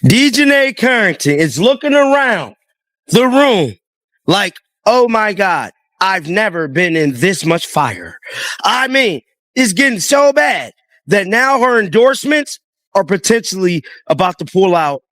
DiJonai Carrington is looking around the room like, oh my God, I've never been in this much fire. I mean, it's getting so bad that now her endorsements are potentially about to pull out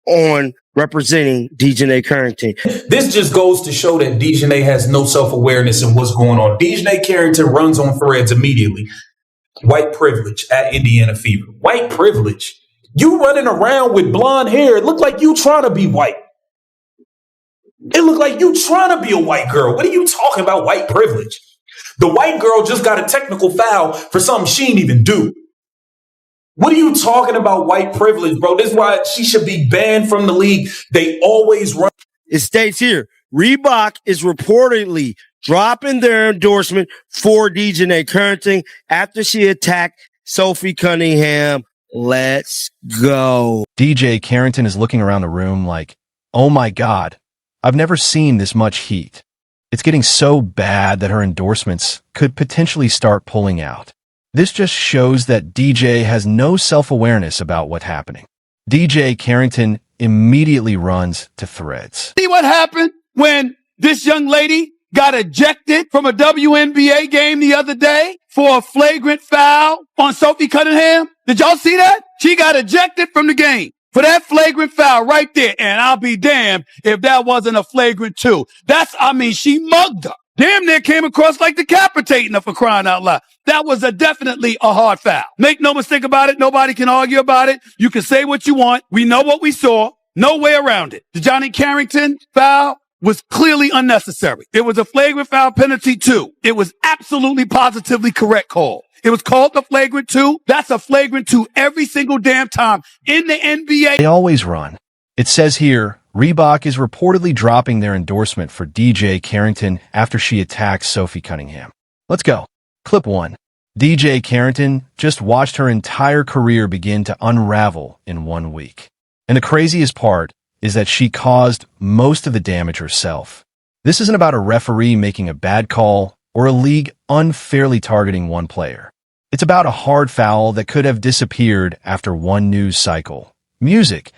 on representing DiJonai Carrington. This just goes to show that DiJonai has no self-awareness in what's going on. DiJonai Carrington runs on threads immediately. White privilege at Indiana Fever. White privilege. You running around with blonde hair. It looked like you trying to be white. It looked like you trying to be a white girl. What are you talking about, white privilege? The white girl just got a technical foul for something she didn't even do. What are you talking about, white privilege, bro? This is why she should be banned from the league. They always run. It states here, Reebok is reportedly dropping their endorsement for DiJonai Carrington after she attacked Sophie Cunningham. Let's go. DJ Carrington is looking around the room like, oh my God, I've never seen this much heat. It's getting so bad that her endorsements could potentially start pulling out. This just shows that DJ has no self-awareness about what's happening. DJ Carrington immediately runs to threads. See what happened when this young lady got ejected from a WNBA game the other day for a flagrant foul on Sophie Cunningham? Did y'all see that? She got ejected from the game for that flagrant foul right there. And I'll be damned if that wasn't a flagrant two. She mugged her. Damn near came across like decapitating her, for crying out loud. That was definitely a hard foul. Make no mistake about it. Nobody can argue about it. You can say what you want. We know what we saw. No way around it. The DiJonai Carrington foul was clearly unnecessary. It was a flagrant foul penalty too. It was absolutely positively correct call. It was called the flagrant two. That's a flagrant two every single damn time in the NBA. They always run. It says here, Reebok is reportedly dropping their endorsement for DJ Carrington after she attacks Sophie Cunningham. Let's go. Clip 1. DJ Carrington just watched her entire career begin to unravel in 1 week. And the craziest part is that she caused most of the damage herself. This isn't about a referee making a bad call or a league unfairly targeting one player. It's about a hard foul that could have disappeared after one news cycle. Music.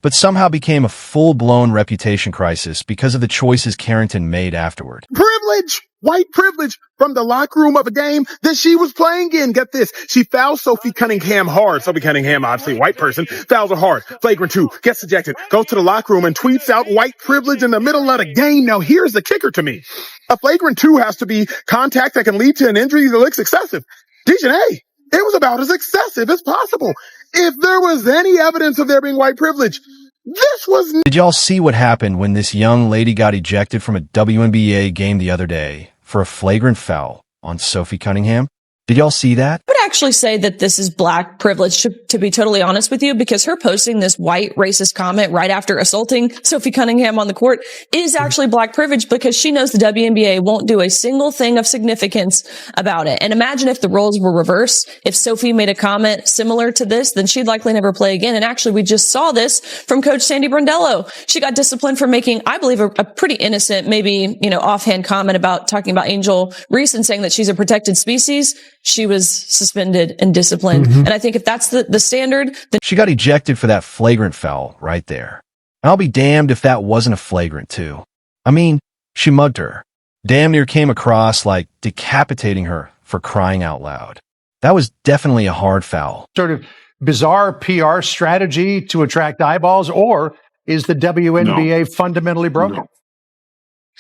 But somehow became a full-blown reputation crisis because of the choices Carrington made afterward. Privilege! White privilege from the locker room of a game that she was playing in. Get this. She fouls Sophie Cunningham hard. Sophie Cunningham, obviously a white person, fouls her hard. Flagrant two, gets ejected, goes to the locker room and tweets out white privilege in the middle of the game. Now here's the kicker to me. A flagrant two has to be contact that can lead to an injury that looks excessive. DiJonai, it was about as excessive as possible. If there was any evidence of there being white privilege, this was... Did y'all see what happened when this young lady got ejected from a WNBA game the other day for a flagrant foul on Sophie Cunningham? Did y'all see that? I would actually say that this is black privilege, to be totally honest with you, because her posting this white racist comment right after assaulting Sophie Cunningham on the court is actually black privilege because she knows the WNBA won't do a single thing of significance about it. And imagine if the roles were reversed. If Sophie made a comment similar to this, then she'd likely never play again. And actually, we just saw this from Coach Sandy Brondello. She got disciplined for making, I believe, a pretty innocent, maybe, offhand comment about talking about Angel Reese and saying that she's a protected species. She was suspended and disciplined. And I think if that's the standard, then she got ejected for that flagrant foul right there. I'll be damned if that wasn't a flagrant too. I mean, she mugged her. Damn near came across like decapitating her, for crying out loud. That was definitely a hard foul. Sort of bizarre PR strategy to attract eyeballs, or is the WNBA fundamentally broken? No.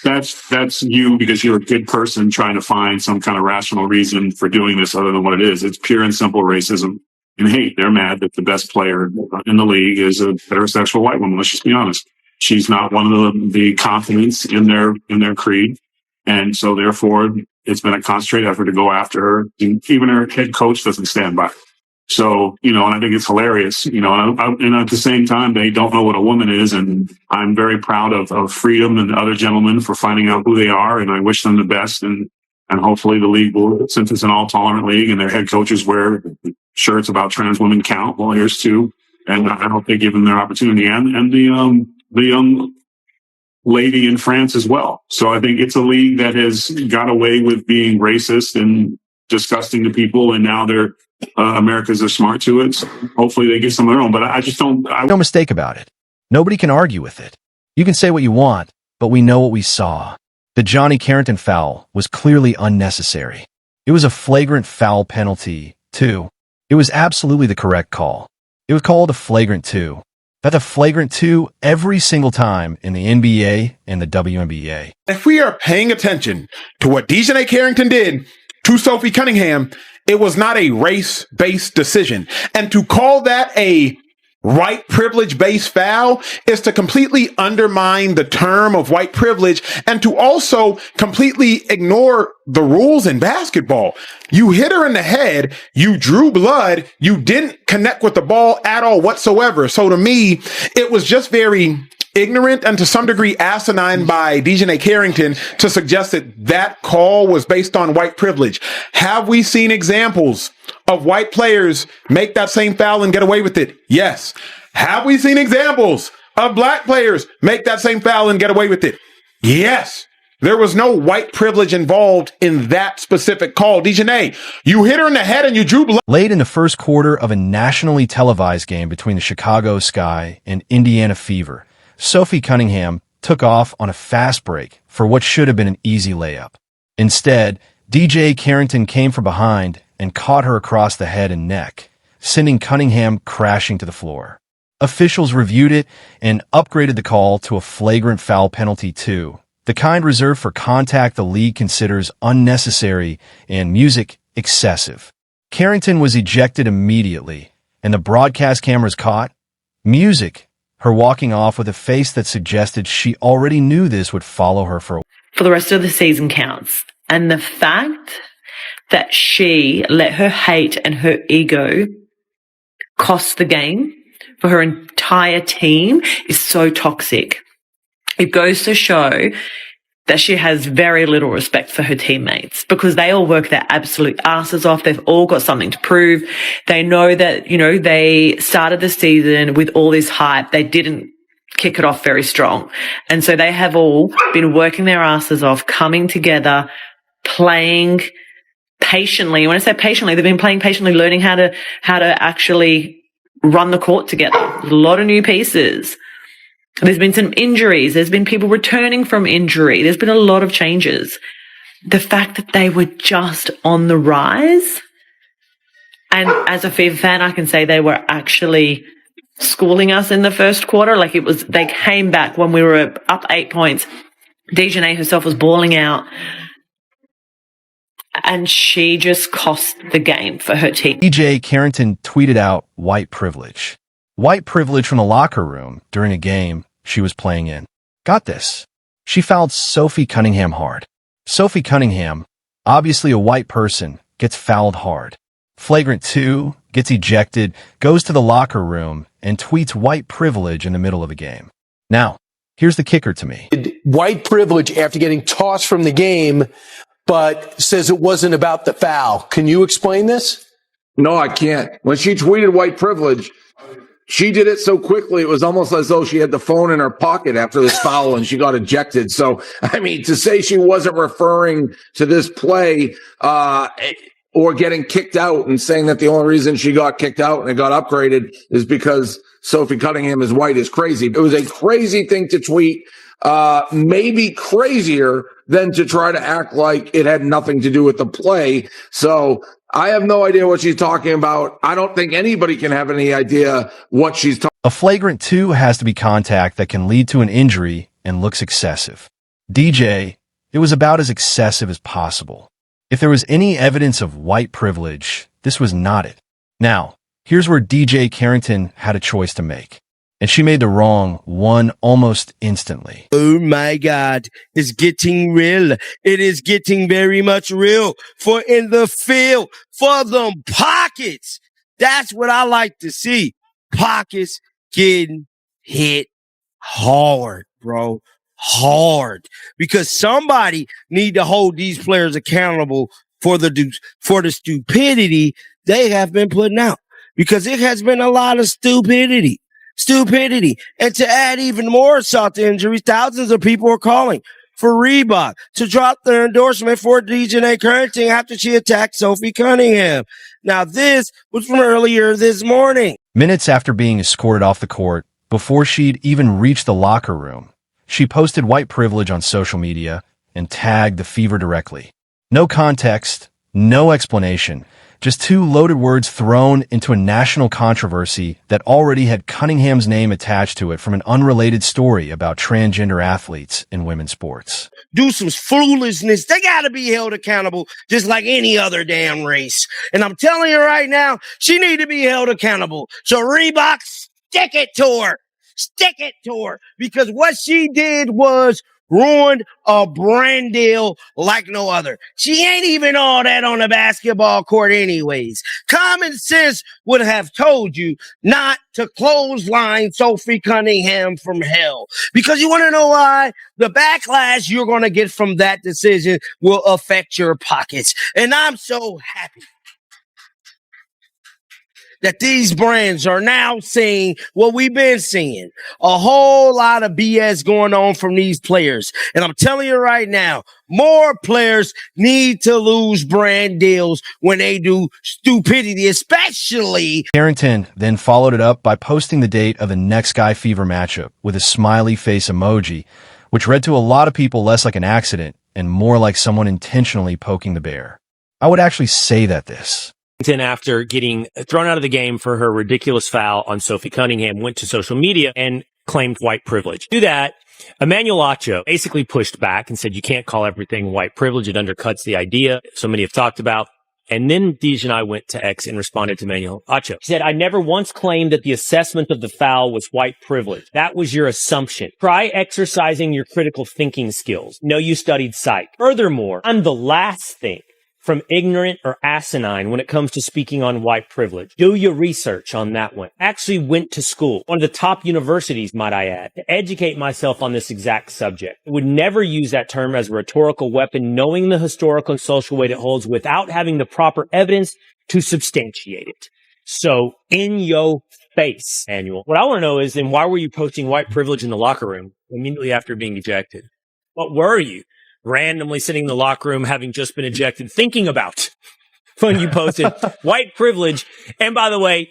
That's you because you're a good person trying to find some kind of rational reason for doing this other than what it is. It's pure and simple racism and hate. They're mad that the best player in the league is a heterosexual white woman. Let's just be honest. She's not one of the confidants in their creed. And so therefore it's been a concentrated effort to go after her. Even her head coach doesn't stand by. So, and I think it's hilarious, and at the same time, they don't know what a woman is. And I'm very proud of Freedom and the other gentlemen for finding out who they are. And I wish them the best. And hopefully the league will, since it's an all tolerant league and their head coaches wear shirts about trans women count. Well, here's two. And I hope they give them their opportunity and the young lady in France as well. So I think it's a league that has got away with being racist and disgusting to people. And now they're Americans are smart to it. So hopefully they get some of their own. But I just don't. No mistake about it. Nobody can argue with it. You can say what you want, but we know what we saw. The DiJonai Carrington foul was clearly unnecessary. It was a flagrant foul penalty, too. It was absolutely the correct call. It was called a flagrant 2. That's a flagrant 2 every single time in the NBA and the WNBA. If we are paying attention to what DiJonai Carrington did to Sophie Cunningham, it was not a race-based decision. And to call that a white privilege-based foul is to completely undermine the term of white privilege and to also completely ignore the rules in basketball. You hit her in the head, you drew blood, you didn't connect with the ball at all whatsoever. So to me, it was just very ignorant and to some degree asinine by DiJonai Carrington to suggest that that call was based on white privilege. Have we seen examples of white players make that same foul and get away with it? Yes. Have we seen examples of black players make that same foul and get away with it? Yes. There was no white privilege involved in that specific call. DiJonai, you hit her in the head and you drew blood. Late in the first quarter of a nationally televised game between the Chicago Sky and Indiana Fever, Sophie Cunningham took off on a fast break for what should have been an easy layup. Instead, DiJonai Carrington came from behind and caught her across the head and neck, sending Cunningham crashing to the floor. Officials reviewed it and upgraded the call to a flagrant foul penalty 2, the kind reserved for contact the league considers unnecessary and music excessive. Carrington was ejected immediately, and the broadcast cameras caught music, her walking off with a face that suggested she already knew this would follow her for the rest of the season counts. And the fact that she let her hate and her ego cost the game for her entire team is so toxic. It goes to show that she has very little respect for her teammates because they all work their absolute asses off. They've all got something to prove. They know that, they started the season with all this hype. They didn't kick it off very strong. And so they have all been working their asses off, coming together, playing patiently. When I say patiently, they've been playing patiently, learning how to actually run the court together. There's a lot of new pieces. There's been some injuries. There's been people returning from injury. There's been a lot of changes. The fact that they were just on the rise, and as a Fever fan, I can say they were actually schooling us in the first quarter. They came back when we were up 8 points. DiJonai herself was balling out, and she just cost the game for her team. DiJonai Carrington tweeted out white privilege. White privilege from the locker room during a game she was playing in. Got this. She fouled Sophie Cunningham hard. Sophie Cunningham, obviously a white person, gets fouled hard. Flagrant 2, gets ejected, goes to the locker room, and tweets white privilege in the middle of a game. Now, here's the kicker to me. White privilege after getting tossed from the game, but says it wasn't about the foul. Can you explain this? No, I can't. When she tweeted white privilege, she did it so quickly, it was almost as though she had the phone in her pocket after this foul and she got ejected. So, to say she wasn't referring to this play or getting kicked out and saying that the only reason she got kicked out and it got upgraded is because Sophie Cunningham is white is crazy. It was a crazy thing to tweet, maybe crazier than to try to act like it had nothing to do with the play. So I have no idea what she's talking about. I don't think anybody can have any idea what she's talking about. A flagrant 2 has to be contact that can lead to an injury and looks excessive. DJ, it was about as excessive as possible. If there was any evidence of white privilege, this was not it. Now, here's where DiJonai Carrington had a choice to make. And she made the wrong one almost instantly. Oh my God, it's getting real. It is getting very much real. For in the field, for them pockets. That's what I like to see. Pockets getting hit hard, bro. Hard. Because somebody need to hold these players accountable for the stupidity they have been putting out. Because it has been a lot of stupidity. And to add even more salt to injuries, thousands of people are calling for Reebok to drop their endorsement for DiJonai Carrington after she attacked Sophie Cunningham. Now, this was from earlier this morning. Minutes after being escorted off the court, before she'd even reached the locker room, she posted white privilege on social media and tagged the Fever directly. No context, no explanation, just two loaded words thrown into a national controversy that already had Cunningham's name attached to it from an unrelated story about transgender athletes in women's sports. Do some foolishness. They got to be held accountable just like any other damn race. And I'm telling you right now, she need to be held accountable. So Reebok, stick it to her. Stick it to her. Because what she did was ruined a brand deal like no other. She ain't even all that on the basketball court anyways. Common sense would have told you not to clothesline Sophie Cunningham from hell. Because you want to know why? The backlash you're going to get from that decision will affect your pockets. And I'm so happy that these brands are now seeing what we've been seeing. A whole lot of BS going on from these players. And I'm telling you right now, more players need to lose brand deals when they do stupidity, especially. Carrington then followed it up by posting the date of the next Guy Fever matchup with a smiley face emoji, which read to a lot of people less like an accident and more like someone intentionally poking the bear. I would actually say that this. After getting thrown out of the game for her ridiculous foul on Sophie Cunningham, went to social media and claimed white privilege. Do that, Emmanuel Acho basically pushed back and said, you can't call everything white privilege. It undercuts the idea so many have talked about. And then DiJonai went to X and responded to Emmanuel Acho. He said, I never once claimed that the assessment of the foul was white privilege. That was your assumption. Try exercising your critical thinking skills. No, you studied psych. Furthermore, I'm the last thing from ignorant or asinine when it comes to speaking on white privilege. Do your research on that one. Actually went to school, one of the top universities, might I add, to educate myself on this exact subject. I would never use that term as a rhetorical weapon, knowing the historical and social weight it holds without having the proper evidence to substantiate it. So, in your face, Annual. What I want to know is, then why were you posting white privilege in the locker room immediately after being ejected? What were you randomly sitting in the locker room, having just been ejected, thinking about when you posted white privilege? And by the way,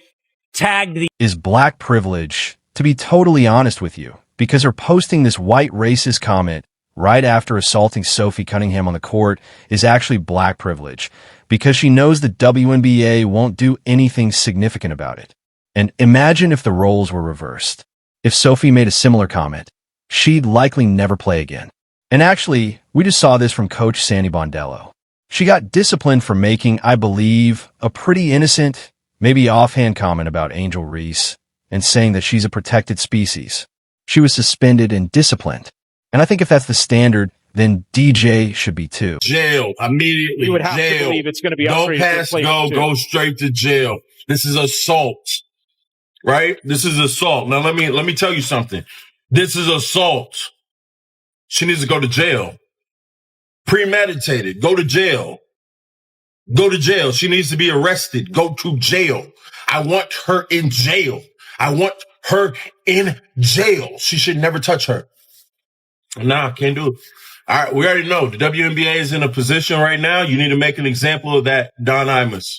tagged the is black privilege, to be totally honest with you, because her posting this white racist comment right after assaulting Sophie Cunningham on the court is actually black privilege, because she knows the WNBA won't do anything significant about it. And imagine if the roles were reversed. If Sophie made a similar comment, she'd likely never play again. And actually, we just saw this from Coach Sandy Bondello. She got disciplined for making, I believe, a pretty innocent, maybe offhand comment about Angel Reese and saying that she's a protected species. She was suspended and disciplined. And I think if that's the standard, then DJ should be too. Jail immediately. You would have jail. to believe it's going to be no pass, go straight to jail. This is assault, right? This is assault. Now let me tell you something. This is assault. She needs to go to jail. Premeditated. Go to jail. Go to jail. She needs to be arrested. Go to jail. I want her in jail. I want her in jail. She should never touch her. Nah, can't do it. All right, we already know the WNBA is in a position right now. You need to make an example of that Don Imus.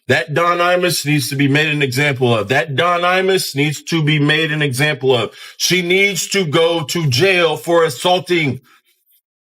That Don Imus needs to be made an example of. That Don Imus needs to be made an example of. She needs to go to jail for assaulting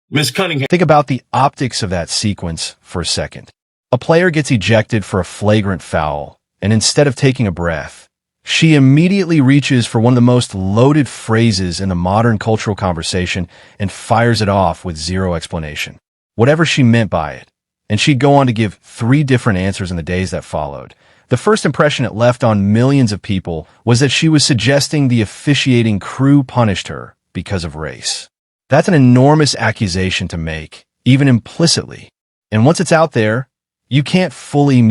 Miss Cunningham. Think about the optics of that sequence for a second. A player gets ejected for a flagrant foul, and instead of taking a breath, she immediately reaches for one of the most loaded phrases in the modern cultural conversation and fires it off with zero explanation. Whatever she meant by it. And she'd go on to give 3 different answers in the days that followed. The first impression it left on millions of people was that she was suggesting the officiating crew punished her because of race. That's an enormous accusation to make, even implicitly. And once it's out there, you can't fully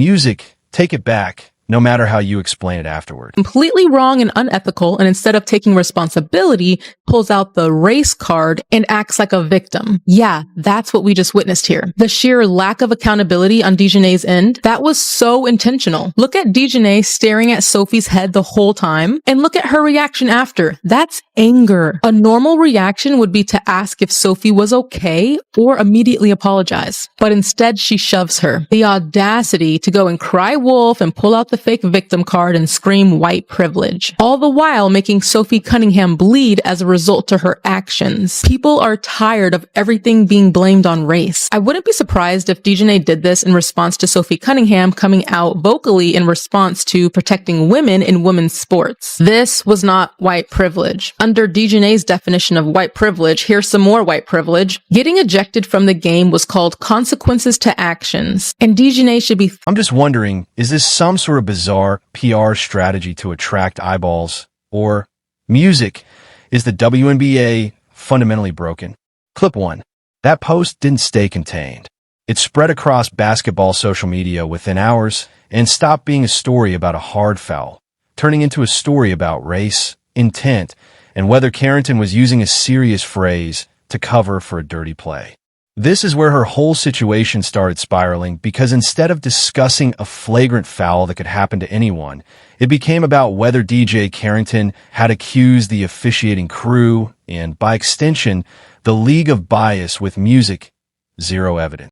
take it back, no matter how you explain it afterward. Completely wrong and unethical, and instead of taking responsibility, pulls out the race card and acts like a victim. Yeah, that's what we just witnessed here. The sheer lack of accountability on DiJonai's end, that was so intentional. Look at DiJonai staring at Sophie's head the whole time, and look at her reaction after. That's anger. A normal reaction would be to ask if Sophie was okay or immediately apologize. But instead, she shoves her. The audacity to go and cry wolf and pull out the fake victim card and scream white privilege, all the while making Sophie Cunningham bleed as a result to her actions. People are tired of everything being blamed on race. I wouldn't be surprised if DiJonai did this in response to Sophie Cunningham coming out vocally in response to protecting women in women's sports. This was not white privilege. Under DiJonai's definition of white privilege, here's some more white privilege. Getting ejected from the game was called consequences to actions, and DiJonai should be— I'm just wondering, is this some sort of bizarre PR strategy to attract eyeballs? Or music? Is the WNBA fundamentally broken? Clip 1. That post didn't stay contained. It spread across basketball social media within hours and stopped being a story about a hard foul, turning into a story about race, intent, and whether Carrington was using a serious phrase to cover for a dirty play. This is where her whole situation started spiraling, because instead of discussing a flagrant foul that could happen to anyone, it became about whether DiJonai Carrington had accused the officiating crew and, by extension, the league of bias with music. Zero evidence.